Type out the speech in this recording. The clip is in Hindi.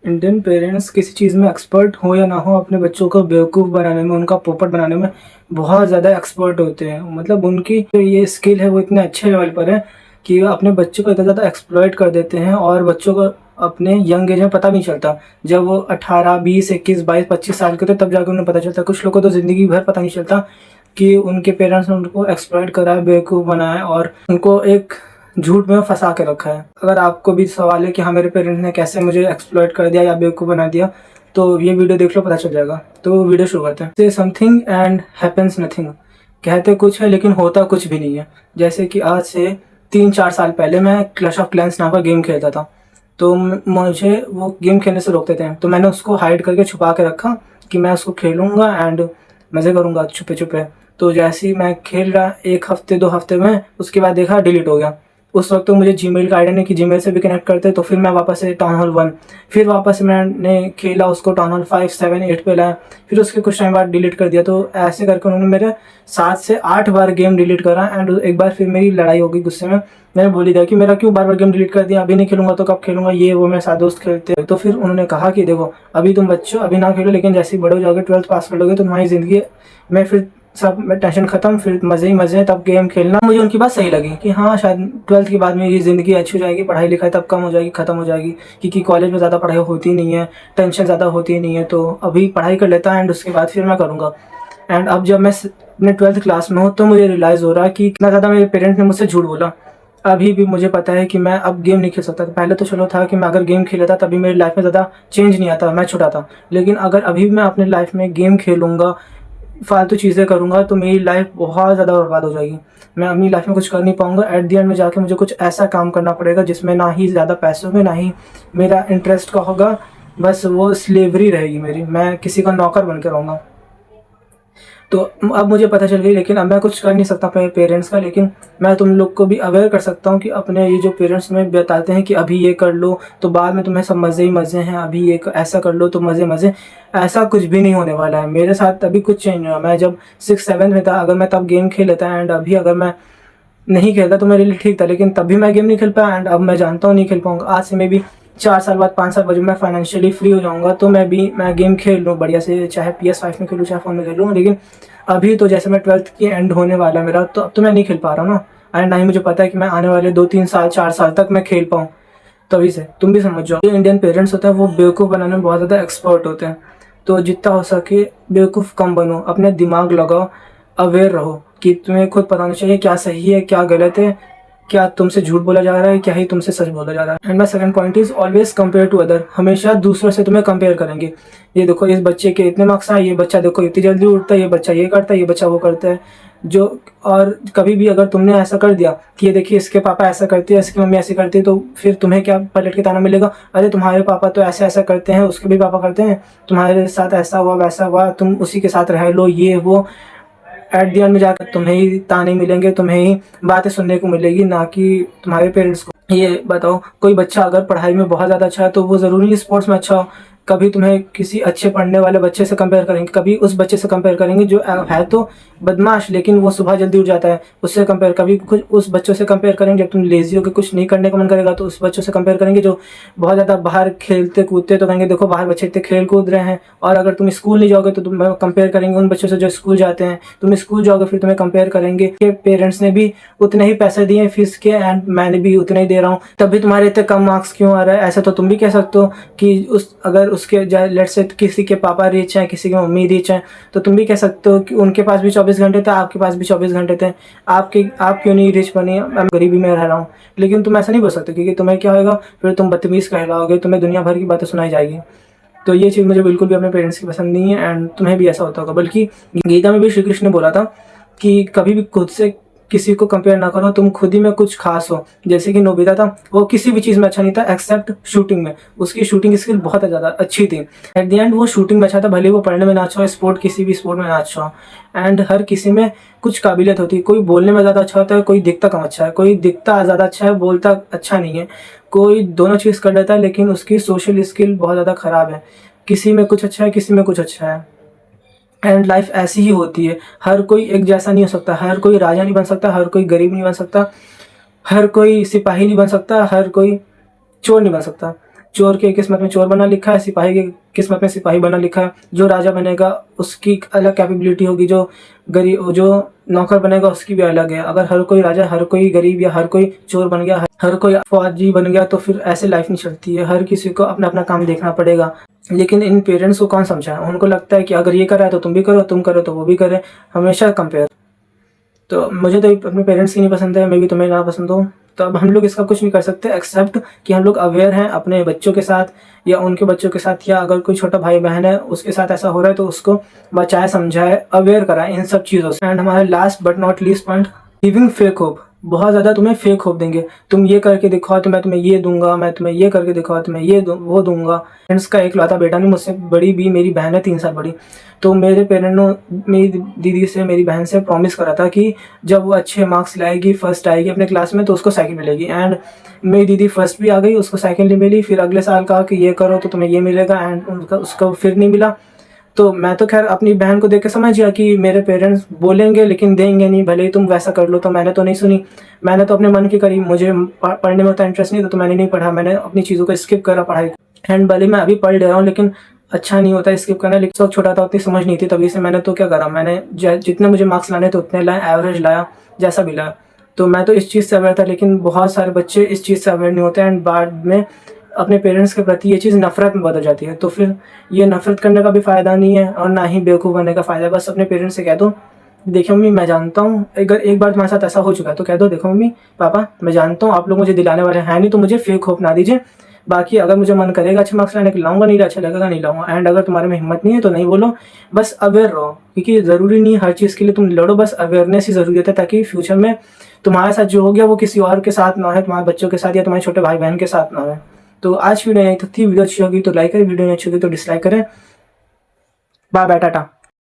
इंडियन पेरेंट्स किसी चीज़ में एक्सपर्ट हो या ना हो, अपने बच्चों को बेवकूफ़ बनाने में, उनका पोपट बनाने में बहुत ज़्यादा एक्सपर्ट होते हैं। मतलब उनकी जो ये स्किल है वो इतने अच्छे लेवल पर है कि वो अपने बच्चों को इतना ज़्यादा एक्सप्लॉइट कर देते हैं और बच्चों को अपने यंग एज में पता नहीं चलता। जब वो 18, 20, 21, 22, 25 साल के होते तब जाकर उन्हें पता चलता है। कुछ लोगों को तो ज़िंदगी भर पता नहीं चलता कि उनके पेरेंट्स ने उनको एक्सप्लॉइट करा है, बेवकूफ़ बनाया है और उनको एक झूठ में फंसा के रखा है। अगर आपको भी सवाल है कि हाँ, मेरे पेरेंट्स ने कैसे मुझे एक्सप्लॉइट कर दिया या बेवकूफ़ बना दिया, तो ये वीडियो देख लो, पता चल जाएगा। तो वीडियो शुरू करते हैं। से समथिंग एंड हैपेंस नथिंग। कहते कुछ है लेकिन होता कुछ भी नहीं है। जैसे कि आज से 3-4 साल पहले मैं क्लैश ऑफ क्लैंस नाम का गेम खेलता था। तो मुझे वो गेम खेलने से रोकते थे, तो मैंने उसको हाइड करके छुपा के रखा कि मैं उसको खेलूँगा एंड मज़े करूँगा छुपे-छुपे। तो जैसे ही मैं खेल रहा 1 हफ़्ते 2 हफ़्ते में, उसके बाद देखा डिलीट हो गया। उस वक्त तो मुझे जीमेल का आईडी नहीं कि जीमेल से भी कनेक्ट करते, तो फिर मैं वापस से टाउन हॉल 1, फिर वापस मैंने खेला उसको टाउन हॉल 5, 7, 8 पे लाया, फिर उसके कुछ टाइम बाद डिलीट कर दिया। तो ऐसे करके उन्होंने मेरे 7 से 8 बार गेम डिलीट करा एंड एक बार फिर मेरी लड़ाई हो गई गुस्से में। मैंने बोल दिया कि मेरा क्यों बार बार गेम डिलीट कर दिया, अभी नहीं खेलूंगा तो कब खेलूंगा, ये वो मेरे साथ दोस्त खेलते हैं। तो फिर उन्होंने कहा कि देखो, अभी तुम बच्चे हो, अभी ना खेलो, लेकिन जैसे ही बड़े हो जाओगे, 12th पास कर लोगे, तो तुम्हारी ज़िंदगी में फिर सब में टेंशन खत्म, फिर मज़े ही मज़े हैं, तब गेम खेलना। मुझे उनकी बात सही लगी कि हाँ, शायद 12th के बाद मेरी ज़िंदगी अच्छी हो जाएगी, पढ़ाई लिखाई तब कम हो जाएगी, ख़त्म हो जाएगी, क्योंकि कॉलेज में ज़्यादा पढ़ाई होती नहीं है, टेंशन ज़्यादा होती नहीं है। तो अभी पढ़ाई कर लेता एंड उसके बाद फिर मैं करूँगा। एंड अब जब मैं अपने 12th क्लास में हूँ, तो मुझे रियलाइज़ हो रहा है कि कितना ज़्यादा मेरे पेरेंट्स ने मुझसे झूठ बोला। अभी भी मुझे पता है कि मैं अब गेम नहीं खेल सकता। पहले तो चलो था कि मैं अगर गेम खेला था तभी मेरी लाइफ में ज़्यादा चेंज नहीं आता, मैं छोटा था। लेकिन अगर अभी मैं अपनी लाइफ में गेम खेलूँगा, फालतू चीज़ें करूँगा, तो मेरी लाइफ बहुत ज़्यादा बर्बाद हो जाएगी। मैं अपनी लाइफ में कुछ कर नहीं पाऊँगा। एट द एंड में जाके मुझे कुछ ऐसा काम करना पड़ेगा जिसमें ना ही ज़्यादा पैसों में, ना ही मेरा इंटरेस्ट का होगा। बस वो स्लेवरी रहेगी मेरी, मैं किसी का नौकर बन के रहूँगा। तो अब मुझे पता चल गई, लेकिन अब मैं कुछ कर नहीं सकता अपने पेरेंट्स का। लेकिन मैं तुम लोग को भी अवेयर कर सकता हूँ कि अपने ये जो पेरेंट्स में बताते हैं कि अभी ये कर लो तो बाद में तुम्हें सब मज़े ही मज़े हैं, अभी ये ऐसा कर लो तो मज़े मज़े, ऐसा कुछ भी नहीं होने वाला है। मेरे साथ अभी कुछ चेंज नहीं हुआ। मैं जब 6-7 में था, अगर मैं तब गेम खेल लेता एंड अभी अगर मैं नहीं खेलता तो मेरे लिए ठीक था, लेकिन तभी मैं गेम नहीं खेल पाया एंड अब मैं जानता हूँ नहीं खेल पाऊँगा। आज से मे बी 4 साल बाद, 5 साल बाद जब मैं फाइनेंशियली फ्री हो जाऊँगा, तो मैं गेम खेल लूँ बढ़िया से, चाहे PS5 में खेलूँ, चाहे फ़ोन में खेलूँ। लेकिन अभी तो जैसे मैं 12th की एंड होने वाला है मेरा, तो अब तो मैं नहीं खेल पा रहा हूँ ना। एंड ना ही मुझे पता है कि मैं आने वाले 2-3 साल, 4 साल तक मैं खेल पाऊँ। तभी से तुम भी समझ जाओ, जो इंडियन पेरेंट्स होते हैं वो बेवकूफ़ बनाने में बहुत ज़्यादा एक्सपर्ट होते हैं। तो जितना हो सके बेवकूफ़ कम बनो, अपने दिमाग लगाओ, अवेयर रहो कि तुम्हें खुद पता होना चाहिए क्या सही है, क्या गलत है, क्या तुमसे झूठ बोला जा रहा है, क्या ही तुमसे सच बोला जा रहा है। And my second point is always compare to other. हमेशा दूसरों से तुम्हें कंपेयर करेंगे। ये देखो, इस बच्चे के इतने मार्क्स आए, ये बच्चा देखो इतनी जल्दी उठता है, ये बच्चा ये करता है, ये बच्चा वो करता है। जो और कभी भी अगर तुमने ऐसा कर दिया कि ये देखिए इसके पापा ऐसा करते हैं, इसकी मम्मी ऐसी करती है, तो फिर तुम्हें क्या पलट के ताना मिलेगा, अरे तुम्हारे पापा तो ऐसे ऐसा करते हैं, उसके भी पापा करते हैं, तुम्हारे साथ ऐसा हुआ वैसा हुआ, तुम उसी के साथ रह लो, ये वो। एट द एंड में जाकर तुम्हें ही ताने मिलेंगे, तुम्हें ही बातें सुनने को मिलेगी, ना कि तुम्हारे पेरेंट्स को। ये बताओ, कोई बच्चा अगर पढ़ाई में बहुत ज़्यादा अच्छा है तो वो ज़रूरी नहीं स्पोर्ट्स में अच्छा हो। कभी तुम्हें किसी अच्छे पढ़ने वाले बच्चे से कंपेयर करेंगे, कभी उस बच्चे से कंपेयर करेंगे जो है तो बदमाश लेकिन वो सुबह जल्दी उठ जाता है, उससे कंपेयर। कभी कुछ उस बच्चों से कंपेयर करेंगे जब तुम लेजी हो के कुछ नहीं करने का मन करेगा, तो उस बच्चों से कंपेयर करेंगे जो बहुत ज़्यादा बाहर खेलते कूदते, तो कहेंगे देखो बाहर बच्चे इतने खेल कूद रहे हैं। और अगर तुम स्कूल नहीं जाओगे तो तुम कंपेयर करेंगे उन बच्चों से जो स्कूल जाते हैं। तुम स्कूल जाओगे फिर तुम्हें कंपेयर करेंगे कि पेरेंट्स ने भी उतने ही पैसे दिए फीस के एंड मैंने भी उतने ही दे रहा हूँ, तभी तुम्हारे इतने कम मार्क्स क्यों आ रहा है। ऐसा तो तुम भी कह सकते हो कि अगर उसके लेट्स से किसी के पापा रिच हैं, किसी की मम्मी रिच हैं, तो तुम भी कह सकते हो कि उनके पास भी 24 घंटे थे, आपके पास भी 24 घंटे थे, आप क्यों नहीं रिच बनी, मैं गरीबी में रह रहा हूँ। लेकिन तुम ऐसा नहीं बोल सकते, क्योंकि तुम्हें क्या होगा, फिर तुम बदतमीज़ कहलाओगे, तुम्हें दुनिया भर की बातें सुनाई जाएगी। तो ये चीज़ मुझे बिल्कुल भी अपने पेरेंट्स की पसंद नहीं है एंड तुम्हें भी ऐसा होता होगा। बल्कि गीता में भी श्री कृष्ण ने बोला था कि कभी भी खुद से किसी को कंपेयर ना करो, तुम खुद ही में कुछ खास हो। जैसे कि नोबिता था, वो किसी भी चीज़ में अच्छा नहीं था एक्सेप्ट शूटिंग में। उसकी शूटिंग स्किल बहुत ज़्यादा अच्छी थी। एट द एंड वो शूटिंग में अच्छा था, भले वो पढ़ने में ना अच्छा हो, स्पोर्ट किसी भी स्पोर्ट में ना अच्छा हो। एंड हर किसी में कुछ काबिलियत होती है। कोई बोलने में ज़्यादा अच्छा होता है, कोई दिखता कम अच्छा है, कोई दिखता ज़्यादा अच्छा है, बोलता अच्छा नहीं है। कोई दोनों चीज़ कर लेता है लेकिन उसकी सोशल स्किल बहुत ज़्यादा ख़राब है। किसी में कुछ अच्छा है, किसी में कुछ अच्छा है। एंड लाइफ ऐसी ही होती है, हर कोई एक जैसा नहीं हो सकता, हर कोई राजा नहीं बन सकता, हर कोई गरीब नहीं बन सकता, हर कोई सिपाही नहीं बन सकता, हर कोई चोर नहीं बन सकता। चोर के किस्मत में चोर बना लिखा है, सिपाही की किस्मत में सिपाही बना लिखा है। जो राजा बनेगा उसकी अलग कैपेबिलिटी होगी, जो गरीब जो नौकर बनेगा उसकी भी अलग है। अगर हर कोई राजा, हर कोई गरीब या हर कोई चोर बन गया, हर कोई फौजी बन गया, तो फिर ऐसे लाइफ नहीं चलती है। हर किसी को अपना अपना काम देखना पड़ेगा। लेकिन इन पेरेंट्स को कौन समझाए? उनको लगता है कि अगर ये कर रहा है तो तुम भी करो, तुम करो तो वो भी करे, हमेशा कंपेयर। तो मुझे तो अपने पेरेंट्स की नहीं पसंद है, मैं भी तुम्हें ना पसंद हो। तो अब हम लोग इसका कुछ नहीं कर सकते एक्सेप्ट कि हम लोग अवेयर हैं अपने बच्चों के साथ या उनके बच्चों के साथ, या अगर कोई छोटा भाई बहन है उसके साथ ऐसा हो रहा है तो उसको बचाए, समझाए, अवेयर कराए इन सब चीज़ों से। एंड हमारे last but not least point, giving fake hope. बहुत ज़्यादा तुम्हें फेक होप देंगे, तुम ये करके दिखाओ तो मैं तुम्हें ये दूंगा, मैं तुम्हें ये करके दिखाओ तो मैं ये वो दूंगा। फ्रेंड्स का एक लौता बेटा नहीं, मुझसे बड़ी भी मेरी बहन है 3 साल बड़ी, तो मेरे पेरेंट ने मेरी दीदी से, मेरी बहन से प्रॉमिस करा था कि जब वो अच्छे मार्क्स लाएगी, फर्स्ट आएगी अपने क्लास में, तो उसको साइकिल मिलेगी। एंड मेरी दीदी फर्स्ट भी आ गई, उसको साइकिल नहीं मिली। फिर अगले साल कहा कि ये करो तो तुम्हें ये मिलेगा, एंड उसको फिर नहीं मिला। तो मैं तो खैर अपनी बहन को देख के समझ गया कि मेरे पेरेंट्स बोलेंगे लेकिन देंगे नहीं, भले ही तुम वैसा कर लो। तो मैंने तो नहीं सुनी, मैंने तो अपने मन की करी। मुझे पढ़ने में उतना इंटरेस्ट नहीं था तो मैंने नहीं पढ़ा, मैंने अपनी चीज़ों को स्किप करा पढ़ाई। एंड भले मैं अभी पढ़ ले रहा हूँ लेकिन अच्छा नहीं होता स्किप करना। लेकिन सब छोटा था, उतनी समझ नहीं थी, तभी से मैंने तो क्या करा, मैंने जितने मुझे मार्क्स लाने थे उतने लाए, एवरेज लाया जैसा भी लाया। तो मैं तो इस चीज़ से अवेयर था, लेकिन बहुत सारे बच्चे इस चीज़ से अवेयर नहीं होते एंड बाद में अपने पेरेंट्स के प्रति ये चीज़ नफरत में बदल जाती है। तो फिर ये नफरत करने का भी फ़ायदा नहीं है और ना ही बेवकूफ़ बनने का फ़ायदा है। बस अपने पेरेंट्स से कह दो, देखो मम्मी मैं जानता हूँ, अगर एक बार तुम्हारे साथ ऐसा हो चुका है तो कह दो, देखो मम्मी पापा मैं जानता हूँ आप लोग मुझे दिलाने वाले हैं नहीं, तो मुझे फेक होप ना दीजिए। बाकी अगर मुझे मन करेगा अच्छे मार्क्स लाने के लाऊंगा, नहीं अच्छा लगेगा नहीं लाऊंगा। एंड अगर तुम्हारे में हिम्मत नहीं है तो नहीं बोलो, बस अवेयर रहो, क्योंकि ज़रूरी नहीं हर चीज़ के लिए तुम लड़ो, बस अवेयरनेस ही ज़रूरी है ताकि फ्यूचर में तुम्हारे साथ जो हो गया वो किसी और के साथ ना हो, तुम्हारे बच्चों के साथ या तुम्हारे छोटे भाई बहन के साथ ना हो। तो आज की वीडियो यहीं तक थी। वीडियो अच्छी होगी तो लाइक करें, वीडियो नहीं अच्छी होगी तो डिसलाइक करें। Bye bye, Tata.